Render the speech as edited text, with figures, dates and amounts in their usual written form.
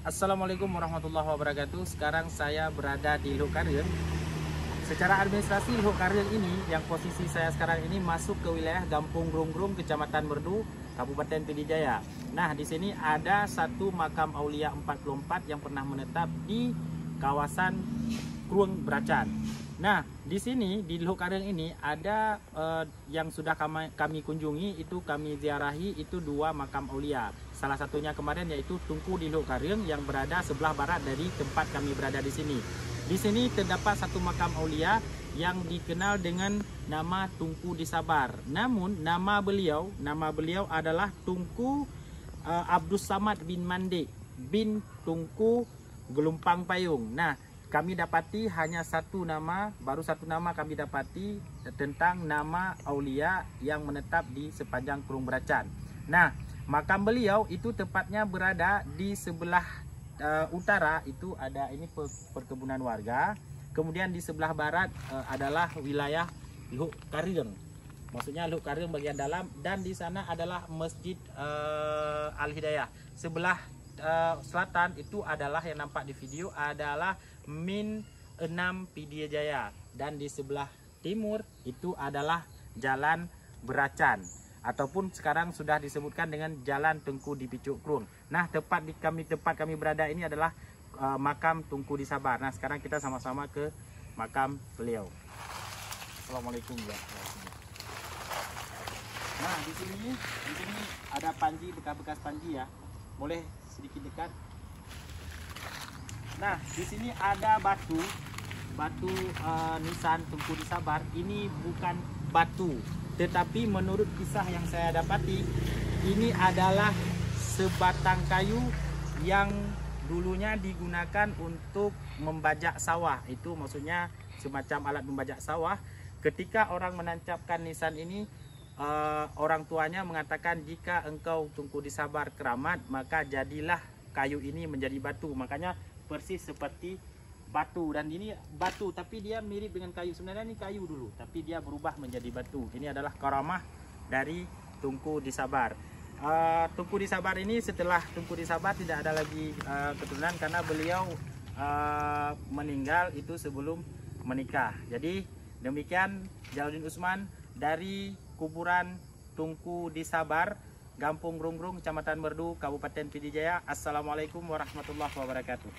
Assalamualaikum warahmatullahi wabarakatuh. Sekarang saya berada di Luk Karyeng. Secara administrasi Luk Karyeng ini, yang posisi saya sekarang ini masuk ke wilayah Gampung Grung-Grung, Kecamatan Merdu, Kabupaten Pidijaya. Nah, di sini ada satu makam Aulia 44 yang pernah menetap di kawasan Krueng Bracan. Nah, di sini di Luk Karyeng ini ada yang sudah kami kunjungi, itu kami ziarahi, itu dua makam Aulia. Salah satunya kemarin yaitu Tunku di Luk Karyeng yang berada sebelah barat dari tempat kami berada di sini. Di sini terdapat satu makam Aulia yang dikenal dengan nama Tunku di Sabar. Namun nama beliau adalah Tunku Abdus Samad bin Mande bin Tunku Gelumpang Payung. Nah, kami dapati hanya satu nama, baru satu nama kami dapati tentang nama Aulia yang menetap di sepanjang Krueng Bracan. Nah, makam beliau itu tepatnya berada di sebelah utara, itu ada ini perkebunan warga. Kemudian di sebelah barat adalah wilayah Luk Karyeng. Maksudnya Luk Karyeng bagian dalam, dan di sana adalah Masjid Al-Hidayah. Sebelah selatan itu adalah yang nampak di video adalah Min 6 Pidijaya, dan di sebelah timur itu adalah Jalan Bracan, ataupun sekarang sudah disebutkan dengan Jalan Tengku di Picuk Krueng. Nah, tempat kami berada ini adalah makam Tunku di Sabar. Nah, sekarang kita sama-sama ke makam beliau. Assalamualaikum warahmatullahi. Nah, di sini ada panji, bekas-bekas panji ya. Boleh sedikit dekat. Nah, di sini ada batu nisan Tunku di Sabar. Ini bukan batu, tetapi menurut kisah yang saya dapati, ini adalah sebatang kayu yang dulunya digunakan untuk membajak sawah. Itu maksudnya semacam alat membajak sawah. Ketika orang menancapkan nisan ini, orang tuanya mengatakan jika engkau Tunku di Sabar keramat, maka jadilah kayu ini menjadi batu. Makanya persis seperti batu, dan ini batu tapi dia mirip dengan kayu. Sebenarnya ini kayu dulu tapi dia berubah menjadi batu. Ini adalah karamah dari Tunku di Sabar. Tunku di Sabar ini, setelah Tunku di Sabar tidak ada lagi keturunan karena beliau meninggal itu sebelum menikah. Jadi demikian Jalaluddin Usman dari kuburan Tunku di Sabar, Gampung Grung-Grung, Kecamatan Merdu, Kabupaten Pidijaya. Assalamualaikum warahmatullahi wabarakatuh.